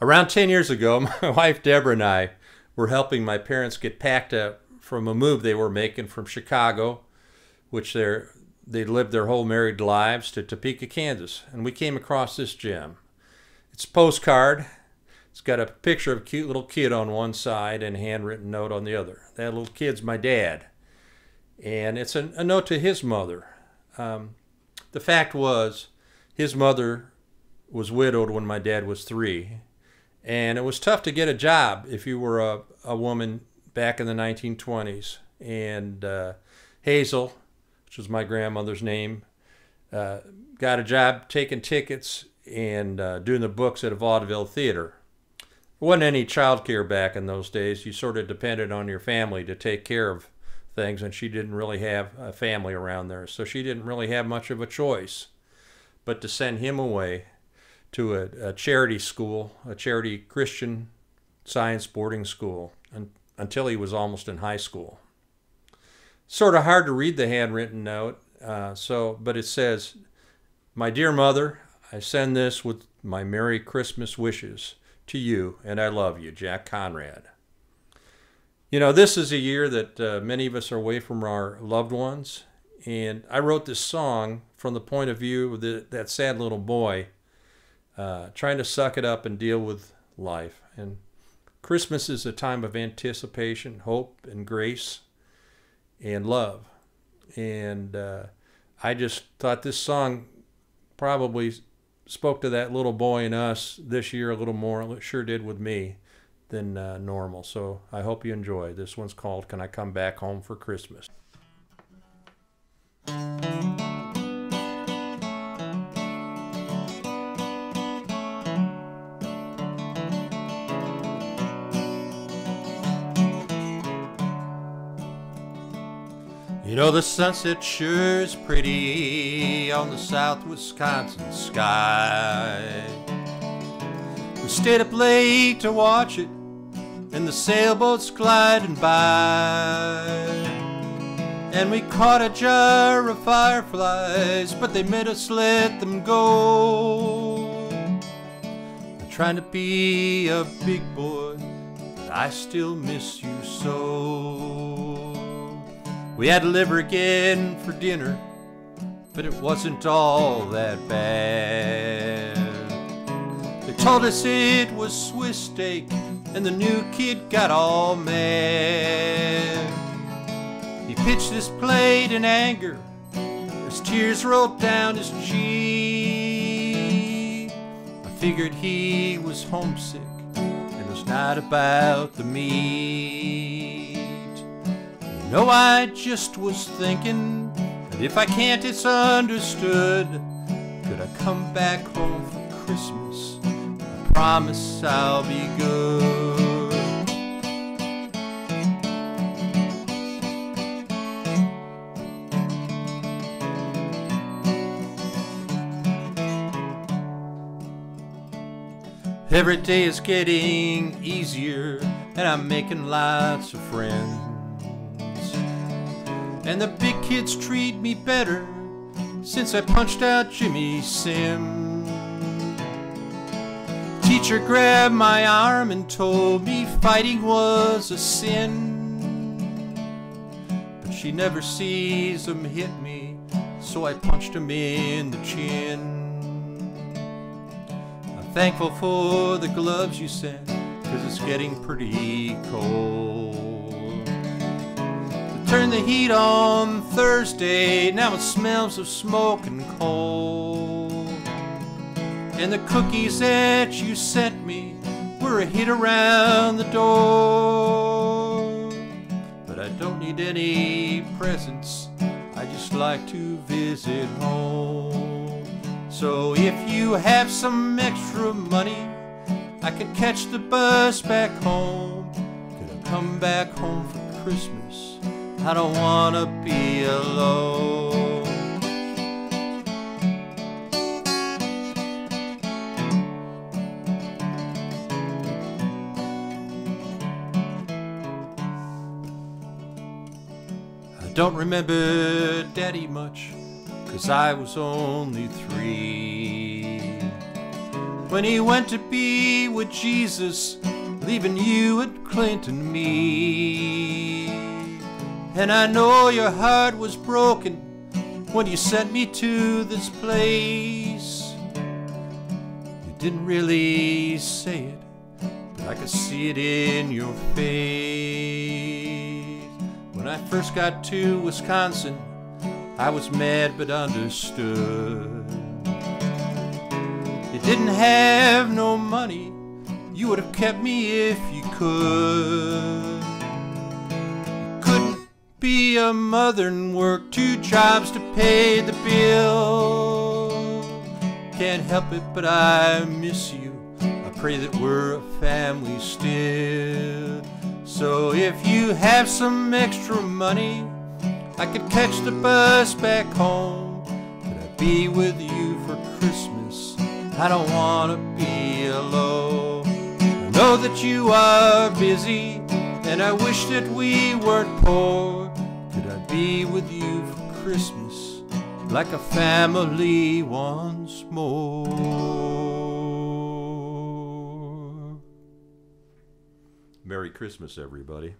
Around 10 years ago, my wife Deborah and I were helping my parents get packed up from a move they were making from Chicago, which they lived their whole married lives, to Topeka, Kansas. And we came across this gem. It's a postcard. It's got a picture of a cute little kid on one side and a handwritten note on the other. That little kid's my dad. And it's a note to his mother. The fact was, his mother was widowed when my dad was 3. And it was tough to get a job if you were a woman back in the 1920s. And Hazel, which was my grandmother's name, got a job taking tickets and doing the books at a vaudeville theater. There wasn't any childcare back in those days. You sort of depended on your family to take care of things, and she didn't really have a family around there. So she didn't really have much of a choice but to send him away to a charity school, a charity Christian Science boarding school, until he was almost in high school. Sort of hard to read the handwritten note, but it says, "My dear mother, I send this with my Merry Christmas wishes to you, and I love you, Jack Conrad." You know, this is a year that many of us are away from our loved ones, and I wrote this song from the point of view of that sad little boy trying to suck it up and deal with life. And Christmas is a time of anticipation, hope, and grace, and love. And I just thought this song probably spoke to that little boy in us this year a little more. It sure did with me than normal. So I hope you enjoy. This one's called "Can I Come Back Home for Christmas?" You know, the sunset sure is pretty on the South Wisconsin sky. We stayed up late to watch it, and the sailboats gliding by. And we caught a jar of fireflies, but they made us let them go. I'm trying to be a big boy, but I still miss you so. We had liver again for dinner, but it wasn't all that bad. They told us it was Swiss steak, and the new kid got all mad. He pitched his plate in anger as tears rolled down his cheek. I figured he was homesick and was not about the meat. No, I just was thinking that if I can't, it's understood. Could I come back home for Christmas? I promise I'll be good. Every day is getting easier, and I'm making lots of friends. And the big kids treat me better since I punched out Jimmy Sim. Teacher grabbed my arm and told me fighting was a sin. But she never sees him hit me, so I punched him in the chin. I'm thankful for the gloves you sent, 'cause it's getting pretty cold. Turned the heat on Thursday, now it smells of smoke and coal. And the cookies that you sent me were a hit around the door. But I don't need any presents, I just like to visit home. So if you have some extra money, I could catch the bus back home. Could I come back home for Christmas? I don't wanna be alone. I don't remember Daddy much, 'cause I was only 3 when he went to be with Jesus, leaving you at Clinton me. And I know your heart was broken when you sent me to this place. You didn't really say it, but I could see it in your face. When I first got to Wisconsin, I was mad but understood. You didn't have no money, you would have kept me if you could. You couldn't be a mother and work 2 jobs to pay the bill. Can't help it, but I miss you. I pray that we're a family still. So if you have some extra money, I could catch the bus back home. Could I be with you for Christmas? I don't want to be alone. I know that you are busy, and I wish that we weren't poor. Could I be with you for Christmas, like a family once more? Merry Christmas, everybody.